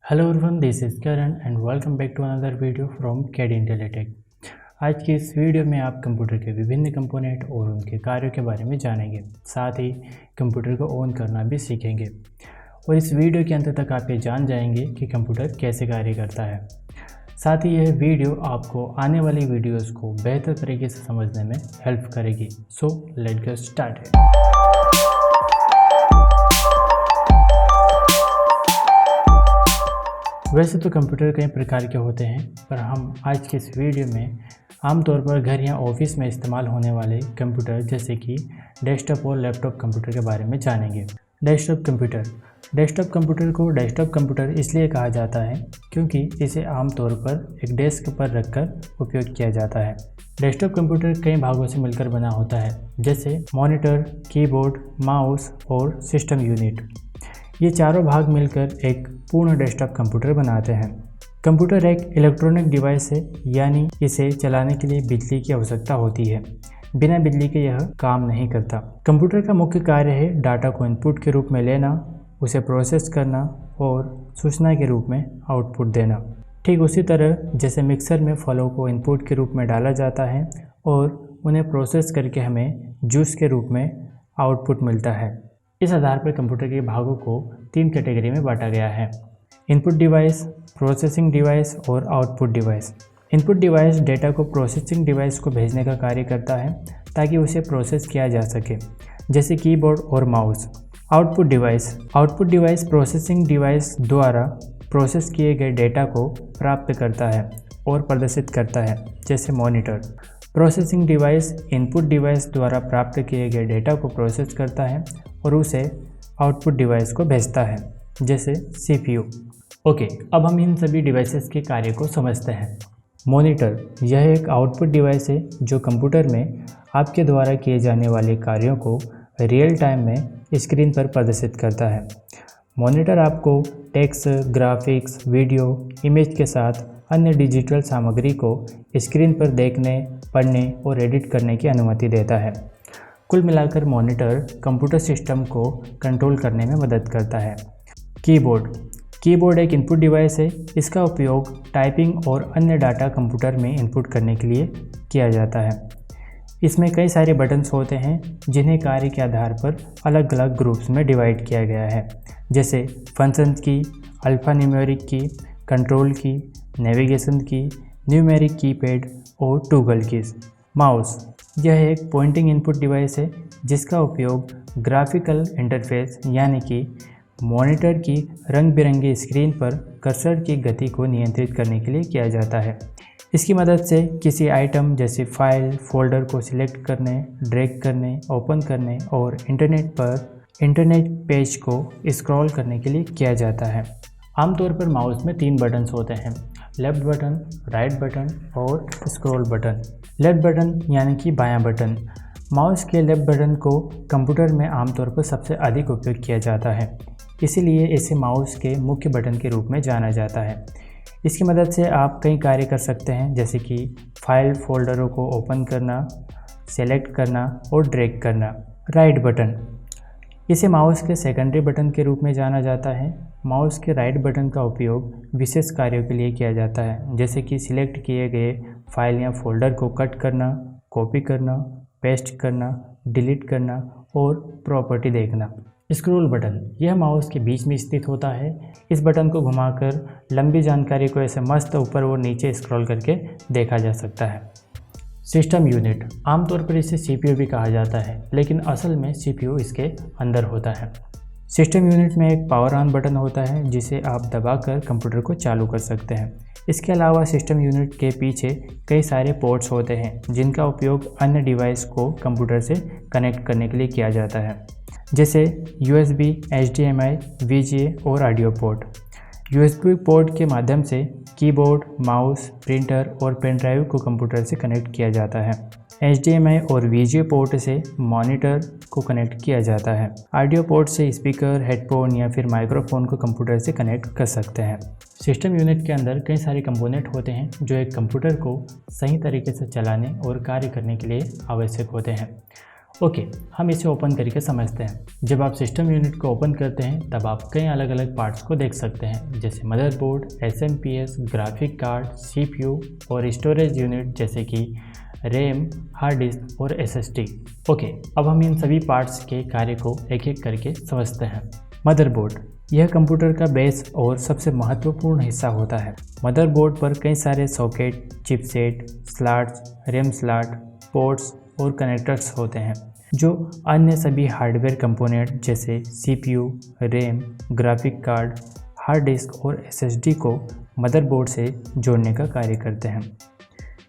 Hello everyone, this is Karan and welcome back to another video from CAD Intellitech. आज की इस video में आप कंप्यूटर के विभिन्न कंपोनेंट और उनके कार्यों के बारे में जानेंगे, साथ ही कंप्यूटर को ऑन करना भी सीखेंगे। और इस वीडियो के अंत तक आप ये जान जाएंगे कि कंप्यूटर कैसे कार्य करता है। साथ ही यह वीडियो आपको आने वाली वीडियोज़ को बेहतर तरीके से समझने में हेल्प करेगी। So let's get started. वैसे तो कंप्यूटर कई प्रकार के होते हैं, पर हम आज की इस वीडियो में आमतौर पर घर या ऑफिस में इस्तेमाल होने वाले कंप्यूटर जैसे कि डेस्कटॉप और लैपटॉप कंप्यूटर के बारे में जानेंगे। डेस्कटॉप कंप्यूटर को डेस्कटॉप कंप्यूटर इसलिए कहा जाता है क्योंकि इसे आमतौर पर एक डेस्क पर रखकर उपयोग किया जाता है। डेस्कटॉप कंप्यूटर कई भागों से मिलकर बना होता है, जैसे मॉनिटर, कीबोर्ड, माउस और सिस्टम यूनिट। ये चारों भाग मिलकर एक पूर्ण डेस्कटॉप कंप्यूटर बनाते हैं। कंप्यूटर एक इलेक्ट्रॉनिक डिवाइस है, यानी इसे चलाने के लिए बिजली की आवश्यकता होती है। बिना बिजली के यह काम नहीं करता। कंप्यूटर का मुख्य कार्य है डाटा को इनपुट के रूप में लेना, उसे प्रोसेस करना और सूचना के रूप में आउटपुट देना। ठीक उसी तरह जैसे मिक्सर में फलों को इनपुट के रूप में डाला जाता है और उन्हें प्रोसेस करके हमें जूस के रूप में आउटपुट मिलता है। इस आधार पर कंप्यूटर के भागों को 3 कैटेगरी में बांटा गया है: इनपुट डिवाइस, प्रोसेसिंग डिवाइस और output device. Input device data को प्रोसेसिंग डिवाइस को भेजने का कार्य करता है ताकि उसे प्रोसेस किया जा सके, जैसे कीबोर्ड और mouse. Output device processing device द्वारा प्रोसेस किए गए डेटा को प्राप्त करता है और प्रदर्शित करता है, जैसे monitor. Processing device input device द्वारा प्राप्त किए गए डेटा को प्रोसेस करता है और उसे आउटपुट डिवाइस को भेजता है, जैसे CPU। ओके, अब हम इन सभी डिवाइसेस के कार्य को समझते हैं। मॉनिटर यह एक आउटपुट डिवाइस है जो कंप्यूटर में आपके द्वारा किए जाने वाले कार्यों को रियल टाइम में स्क्रीन पर प्रदर्शित करता है। मॉनिटर आपको टेक्स्ट, ग्राफिक्स, वीडियो, इमेज के साथ अन्य डिजिटल सामग्री को स्क्रीन पर देखने, पढ़ने और एडिट करने की अनुमति देता है। कुल मिलाकर मॉनिटर कंप्यूटर सिस्टम को कंट्रोल करने में मदद करता है। कीबोर्ड एक इनपुट डिवाइस है। इसका उपयोग टाइपिंग और अन्य डाटा कंप्यूटर में इनपुट करने के लिए किया जाता है। इसमें कई सारे बटन्स होते हैं जिन्हें कार्य के आधार पर अलग अलग ग्रुप्स में डिवाइड किया गया है, जैसे फंक्शन की, अल्फान्यूमेरिक की, कंट्रोल की, नेविगेशन की, न्यूमेरिक कीपैड और टॉगल कीज। माउस यह एक पॉइंटिंग इनपुट डिवाइस है जिसका उपयोग ग्राफिकल इंटरफेस यानी कि मॉनिटर की रंग बिरंगी स्क्रीन पर कर्सर की गति को नियंत्रित करने के लिए किया जाता है। इसकी मदद से किसी आइटम जैसे फाइल, फोल्डर को सिलेक्ट करने, ड्रैग करने, ओपन करने और इंटरनेट पेज को स्क्रॉल करने के लिए किया जाता है। आमतौर पर माउस में 3 बटन्स होते हैं: लेफ्ट बटन, राइट बटन और स्क्रॉल बटन। लेफ्ट बटन यानी कि बायां बटन। माउस के लेफ्ट बटन को कंप्यूटर में आमतौर पर सबसे अधिक उपयोग किया जाता है, इसीलिए इसे माउस के मुख्य बटन के रूप में जाना जाता है। इसकी मदद से आप कई कार्य कर सकते हैं, जैसे कि फाइल, फोल्डरों को ओपन करना, सेलेक्ट करना और ड्रैग करना। राइट बटन इसे माउस के सेकेंडरी बटन के रूप में जाना जाता है। माउस के राइट बटन का उपयोग विशेष कार्यों के लिए किया जाता है, जैसे कि सिलेक्ट किए गए फाइल या फोल्डर को कट करना, कॉपी करना, पेस्ट करना, डिलीट करना और प्रॉपर्टी देखना। स्क्रॉल बटन यह माउस के बीच में स्थित होता है। इस बटन को घुमाकर लंबी जानकारी को ऐसे मस्त ऊपर और नीचे स्क्रॉल करके देखा जा सकता है। सिस्टम यूनिट आमतौर पर इसे CPU भी कहा जाता है, लेकिन असल में CPU इसके अंदर होता है। सिस्टम यूनिट में एक पावर ऑन बटन होता है जिसे आप दबाकर कंप्यूटर को चालू कर सकते हैं। इसके अलावा सिस्टम यूनिट के पीछे कई सारे पोर्ट्स होते हैं जिनका उपयोग अन्य डिवाइस को कंप्यूटर से कनेक्ट करने के लिए किया जाता है, जैसे USB, HDMI, VGA और ऑडियो पोर्ट। USB पोर्ट के माध्यम से कीबोर्ड, माउस, प्रिंटर और पेन ड्राइव को कंप्यूटर से कनेक्ट किया जाता है। HDMI और VGA पोर्ट से मॉनिटर को कनेक्ट किया जाता है। ऑडियो पोर्ट से स्पीकर, हेडफोन या फिर माइक्रोफोन को कंप्यूटर से कनेक्ट कर सकते हैं। सिस्टम यूनिट के अंदर कई सारे कंपोनेंट होते हैं जो एक कंप्यूटर को सही तरीके से चलाने और कार्य करने के लिए आवश्यक होते हैं। ओके, हम इसे ओपन करके समझते हैं। जब आप सिस्टम यूनिट को ओपन करते हैं तब आप कई अलग अलग पार्ट्स को देख सकते हैं, जैसे motherboard, SMPS, graphic card, CPU और स्टोरेज यूनिट जैसे कि रैम, हार्ड डिस्क और SSD। ओके, अब हम इन सभी पार्ट्स के कार्य को एक एक करके समझते हैं। मदरबोर्ड, यह कंप्यूटर का बेस और सबसे महत्वपूर्ण हिस्सा होता है। मदरबोर्ड पर कई सारे socket, chipset, slots, RAM slot, ports और कनेक्टर्स होते हैं जो अन्य सभी हार्डवेयर कंपोनेंट जैसे CPU, RAM, graphic card, hard disk और SSD को मदरबोर्ड से जोड़ने का कार्य करते हैं।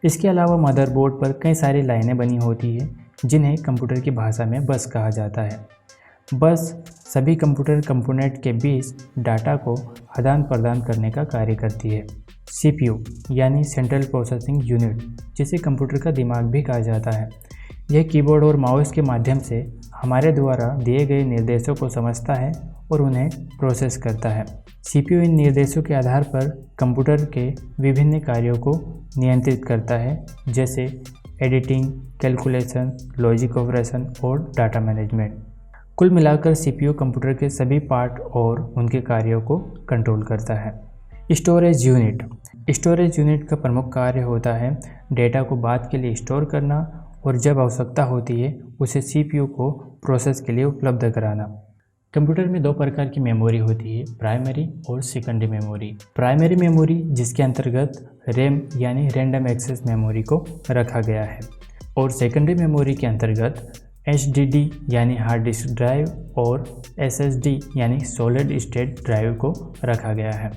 इसके अलावा मदरबोर्ड पर कई सारी लाइनें बनी होती हैं जिन्हें कंप्यूटर की भाषा में बस कहा जाता है। बस सभी कंप्यूटर कंपोनेंट के बीच डाटा को आदान प्रदान करने का कार्य करती है। CPU यानी सेंट्रल प्रोसेसिंग यूनिट, जिसे कंप्यूटर का दिमाग भी कहा जाता है, यह कीबोर्ड और माउस के माध्यम से हमारे द्वारा दिए गए निर्देशों को समझता है और उन्हें प्रोसेस करता है। CPU इन निर्देशों के आधार पर कंप्यूटर के विभिन्न कार्यों को नियंत्रित करता है, जैसे एडिटिंग, कैलकुलेशन, लॉजिक ऑपरेशन और डाटा मैनेजमेंट। कुल मिलाकर CPU कंप्यूटर के सभी पार्ट और उनके कार्यों को कंट्रोल करता है। स्टोरेज यूनिट, स्टोरेज यूनिट का प्रमुख कार्य होता है डेटा को बाद के लिए स्टोर करना और जब आवश्यकता होती है उसे CPU को प्रोसेस के लिए उपलब्ध कराना। कंप्यूटर में दो प्रकार की मेमोरी होती है, प्राइमरी और सेकेंडरी मेमोरी। प्राइमरी मेमोरी, जिसके अंतर्गत रैम यानी रैंडम एक्सेस मेमोरी को रखा गया है, और सेकेंडरी मेमोरी के अंतर्गत HDD यानी हार्ड डिस्क ड्राइव और SSD यानी सॉलिड स्टेट ड्राइव को रखा गया है।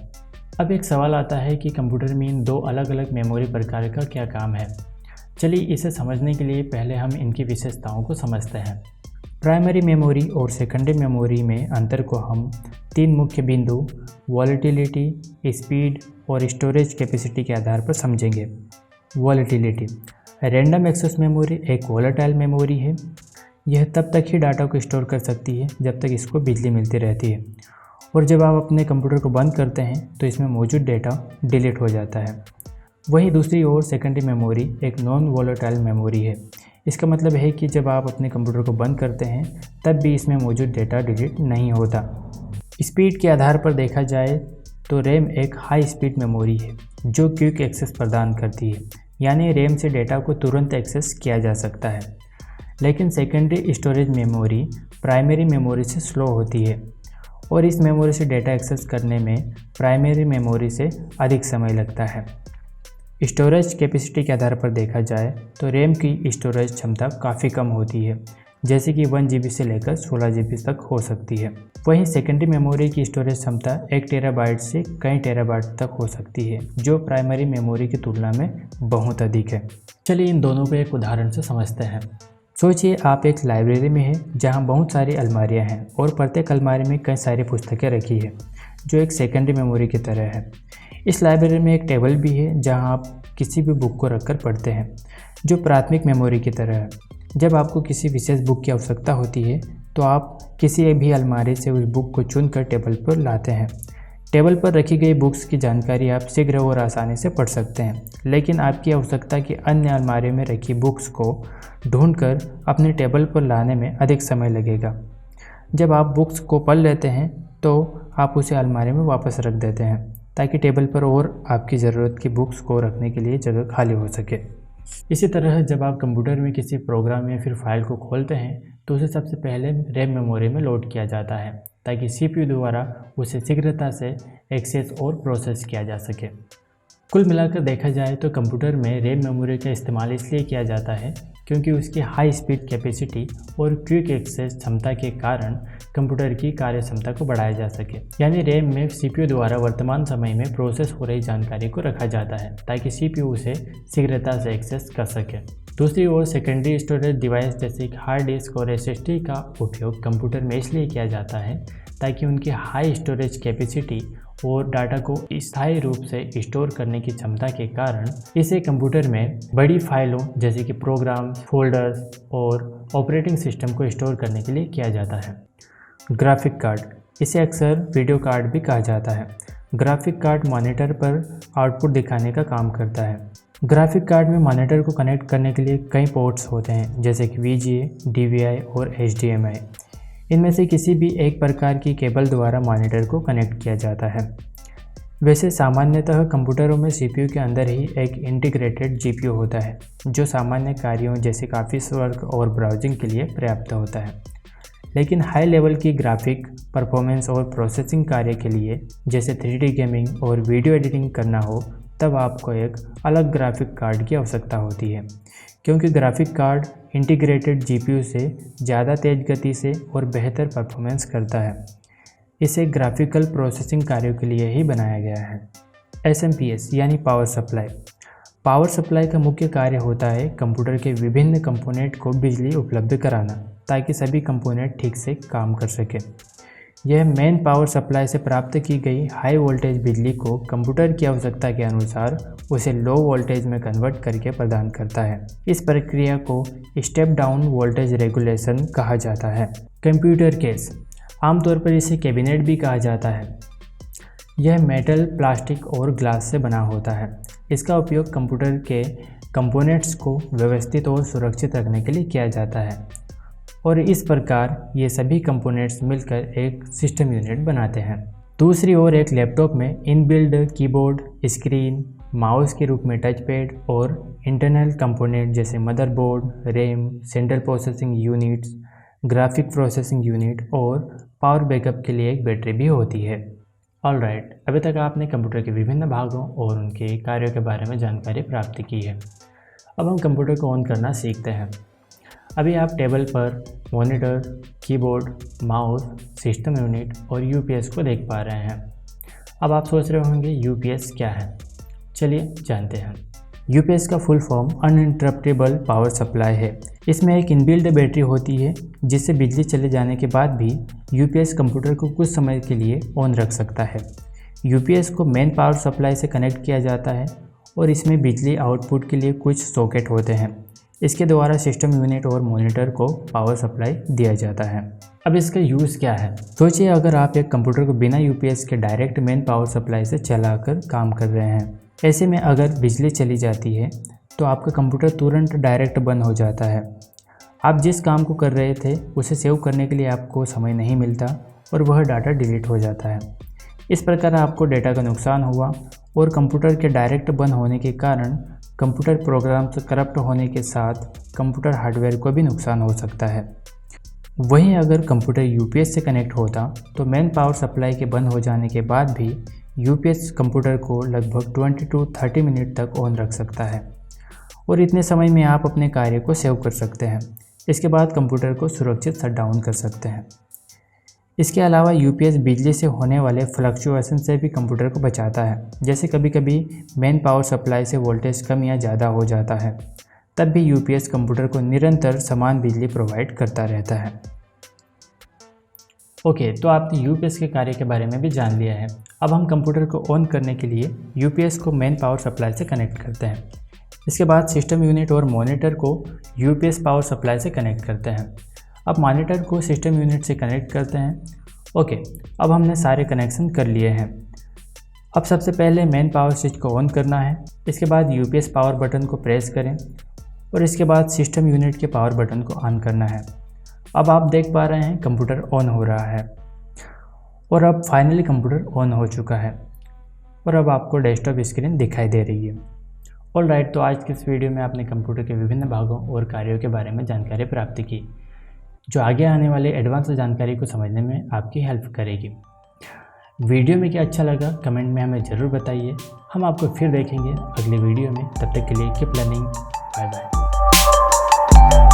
अब एक सवाल आता है कि कंप्यूटर में इन दो अलग अलग मेमोरी प्रकार का क्या काम है। चलिए इसे समझने के लिए पहले हम इनकी विशेषताओं को समझते हैं। प्राइमरी मेमोरी और सेकेंडरी मेमोरी में अंतर को हम तीन मुख्य बिंदु वॉलेटिलिटी, स्पीड और स्टोरेज कैपेसिटी के आधार पर समझेंगे। वॉलेटिलिटी, रैंडम एक्सेस मेमोरी एक वॉलेटाइल मेमोरी है। यह तब तक ही डाटा को स्टोर कर सकती है जब तक इसको बिजली मिलती रहती है, और जब आप अपने कंप्यूटर को बंद करते हैं तो इसमें मौजूद डेटा डिलीट हो जाता है। वहीं दूसरी ओर सेकेंडरी मेमोरी एक नॉन वॉलेटाइल मेमोरी है। इसका मतलब है कि जब आप अपने कंप्यूटर को बंद करते हैं तब भी इसमें मौजूद डेटा डिलीट नहीं होता। स्पीड के आधार पर देखा जाए तो रैम एक हाई स्पीड मेमोरी है जो क्विक एक्सेस प्रदान करती है, यानी रैम से डेटा को तुरंत एक्सेस किया जा सकता है। लेकिन secondary storage memory primary memory से स्लो होती है और इस मेमोरी से डेटा एक्सेस करने में प्राइमरी मेमोरी से अधिक समय लगता है। स्टोरेज कैपेसिटी के आधार पर देखा जाए तो रैम की स्टोरेज क्षमता काफ़ी कम होती है, जैसे कि 1 GB से लेकर 16 GB तक हो सकती है। वहीं सेकेंडरी मेमोरी की स्टोरेज क्षमता 1 TB से कई टेराबाइट तक हो सकती है, जो प्राइमरी मेमोरी की तुलना में बहुत अधिक है। चलिए इन दोनों को एक उदाहरण से समझते हैं। सोचिए आप एक लाइब्रेरी में हैं जहां बहुत सारी अलमारियां हैं और प्रत्येक अलमारी में कई सारी पुस्तकें रखी है, जो एक सेकेंडरी मेमोरी की तरह है। इस लाइब्रेरी में एक टेबल भी है जहां आप किसी भी बुक को रखकर पढ़ते हैं, जो प्राथमिक मेमोरी की तरह है। जब आपको किसी विशेष बुक की आवश्यकता होती है तो आप किसी भी अलमारी से उस बुक को चुनकर टेबल पर लाते हैं। टेबल पर रखी गई बुक्स की जानकारी आप शीघ्र और आसानी से पढ़ सकते हैं, लेकिन आपकी आवश्यकता की अन्य अलमारी में रखी बुक्स को ढूंढकर अपने टेबल पर लाने में अधिक समय लगेगा। जब आप बुक्स को पढ़ लेते हैं तो आप उसे अलमारी में वापस रख देते हैं ताकि टेबल पर और आपकी ज़रूरत की बुक्स को रखने के लिए जगह खाली हो सके। इसी तरह जब आप कंप्यूटर में किसी प्रोग्राम या फिर फाइल को खोलते हैं तो उसे सबसे पहले रैम मेमोरी में लोड किया जाता है ताकि CPU द्वारा उसे शीघ्रता से एक्सेस और प्रोसेस किया जा सके। कुल मिलाकर देखा जाए तो कंप्यूटर में रैम मेमोरी का इस्तेमाल इसलिए किया जाता है क्योंकि उसकी हाई स्पीड कैपेसिटी और क्विक एक्सेस क्षमता के कारण कंप्यूटर की कार्य क्षमता को बढ़ाया जा सके। यानी रैम में CPU द्वारा वर्तमान समय में प्रोसेस हो रही जानकारी को रखा जाता है ताकि CPU उसे शीघ्रता से एक्सेस कर सके। दूसरी ओर सेकेंडरी स्टोरेज डिवाइस जैसे कि हार्ड डिस्क और SSD का उपयोग कंप्यूटर में इसलिए किया जाता है ताकि उनकी हाई स्टोरेज कैपेसिटी और डाटा को स्थायी रूप से स्टोर करने की क्षमता के कारण इसे कंप्यूटर में बड़ी फाइलों जैसे कि प्रोग्राम, फोल्डर्स और ऑपरेटिंग सिस्टम को स्टोर करने के लिए किया जाता है। ग्राफिक कार्ड, इसे अक्सर वीडियो कार्ड भी कहा जाता है। ग्राफिक कार्ड मॉनिटर पर आउटपुट दिखाने का काम करता है। ग्राफिक कार्ड में मॉनिटर को कनेक्ट करने के लिए कई पोर्ट्स होते हैं, जैसे कि VGA, DVI और HDMI। इनमें से किसी भी एक प्रकार की केबल द्वारा मॉनिटर को कनेक्ट किया जाता है। वैसे सामान्यतः कंप्यूटरों में CPU के अंदर ही एक इंटीग्रेटेड GPU होता है, जो सामान्य कार्यों जैसे ऑफिस वर्क और ब्राउजिंग के लिए पर्याप्त होता है। लेकिन हाई लेवल की ग्राफिक परफॉर्मेंस और प्रोसेसिंग कार्य के लिए, जैसे 3D गेमिंग और वीडियो एडिटिंग करना हो, तब आपको एक अलग ग्राफिक कार्ड की आवश्यकता होती है, क्योंकि ग्राफिक कार्ड इंटीग्रेटेड GPU से ज़्यादा तेज़ गति से और बेहतर परफॉर्मेंस करता है। इसे ग्राफिकल प्रोसेसिंग कार्यों के लिए ही बनाया गया है। SMPS यानी पावर सप्लाई। पावर सप्लाई का मुख्य कार्य होता है कंप्यूटर के विभिन्न कंपोनेंट को बिजली उपलब्ध कराना, ताकि सभी कंपोनेंट ठीक से काम कर सके। यह मेन पावर सप्लाई से प्राप्त की गई हाई वोल्टेज बिजली को कंप्यूटर की आवश्यकता के अनुसार उसे लो वोल्टेज में कन्वर्ट करके प्रदान करता है। इस प्रक्रिया को स्टेप डाउन वोल्टेज रेगुलेशन कहा जाता है। कंप्यूटर केस, आमतौर पर इसे कैबिनेट भी कहा जाता है। यह मेटल, प्लास्टिक और ग्लास से बना होता है। इसका उपयोग कंप्यूटर के कंपोनेंट्स को व्यवस्थित और सुरक्षित रखने के लिए किया जाता है, और इस प्रकार ये सभी कंपोनेंट्स मिलकर एक सिस्टम यूनिट बनाते हैं। दूसरी ओर एक लैपटॉप में इनबिल्ड कीबोर्ड, स्क्रीन, माउस के रूप में टच पैड और इंटरनल कंपोनेंट जैसे motherboard, RAM, central processing units, graphic processing unit और पावर बैकअप के लिए एक बैटरी भी होती है। ऑलराइट, अभी तक आपने कंप्यूटर के विभिन्न भागों और उनके कार्यों के बारे में जानकारी प्राप्त की है। अब हम कंप्यूटर को ऑन करना सीखते हैं। अभी आप टेबल पर monitor, keyboard, mouse, system unit और UPS को देख पा रहे हैं। अब आप सोच रहे होंगे UPS क्या है? चलिए जानते हैं। UPS का full form uninterruptible power supply है। इसमें एक इनबिल्ट बैटरी होती है, जिससे बिजली चले जाने के बाद भी UPS कंप्यूटर को कुछ समय के लिए ऑन रख सकता है। UPS को मेन पावर सप्लाई से कनेक्ट किया जाता है और इसमें बिजली आउटपुट के लिए कुछ सॉकेट होते हैं। इसके द्वारा सिस्टम यूनिट और मॉनिटर को पावर सप्लाई दिया जाता है। अब इसका यूज़ क्या है? सोचिए अगर आप एक कंप्यूटर को बिना UPS के डायरेक्ट मेन पावर सप्लाई से चलाकर काम कर रहे हैं। ऐसे में अगर बिजली चली जाती है तो आपका कंप्यूटर तुरंत डायरेक्ट बंद हो जाता है। आप जिस काम को कर रहे थे उसे सेव करने के लिए आपको समय नहीं मिलता और वह डाटा डिलीट हो जाता है। इस प्रकार आपको डेटा का नुकसान हुआ और कंप्यूटर के डायरेक्ट बंद होने के कारण कंप्यूटर प्रोग्राम्स करप्ट होने के साथ कंप्यूटर हार्डवेयर को भी नुकसान हो सकता है। वहीं अगर कंप्यूटर UPS से कनेक्ट होता तो मेन पावर सप्लाई के बंद हो जाने के बाद भी UPS कंप्यूटर को लगभग 20 to 30 मिनट तक ऑन रख सकता है और इतने समय में आप अपने कार्य को सेव कर सकते हैं। इसके बाद कंप्यूटर को सुरक्षित शट डाउन कर सकते हैं। इसके अलावा UPS बिजली से होने वाले फ्लक्चुएशन से भी कंप्यूटर को बचाता है। जैसे कभी कभी मेन पावर सप्लाई से वोल्टेज कम या ज़्यादा हो जाता है, तब भी UPS कंप्यूटर को निरंतर समान बिजली प्रोवाइड करता रहता है। ओके, तो आपने UPS के कार्य के बारे में भी जान लिया है। अब हम कंप्यूटर को ऑन करने के लिए UPS को मेन पावर सप्लाई से कनेक्ट करते हैं। इसके बाद सिस्टम यूनिट और मॉनिटर को UPS पावर सप्लाई से कनेक्ट करते हैं। अब मॉनिटर को सिस्टम यूनिट से कनेक्ट करते हैं। ओके, अब हमने सारे कनेक्शन कर लिए हैं। अब सबसे पहले मेन पावर स्विच को ऑन करना है। इसके बाद UPS पावर बटन को प्रेस करें और इसके बाद सिस्टम यूनिट के पावर बटन को ऑन करना है। अब आप देख पा रहे हैं कंप्यूटर ऑन हो रहा है और अब फाइनली कंप्यूटर ऑन हो चुका है और अब आपको डेस्कटॉप स्क्रीन दिखाई दे रही है। ऑलराइट, तो आज के इस वीडियो में आपने कंप्यूटर के विभिन्न भागों और कार्यों के बारे में जानकारी प्राप्त की, जो आगे आने वाले एडवांस जानकारी को समझने में आपकी हेल्प करेगी। वीडियो में क्या अच्छा लगा कमेंट में हमें ज़रूर बताइए। हम आपको फिर देखेंगे अगले वीडियो में। तब तक के लिए कीप लर्निंग। Bye bye.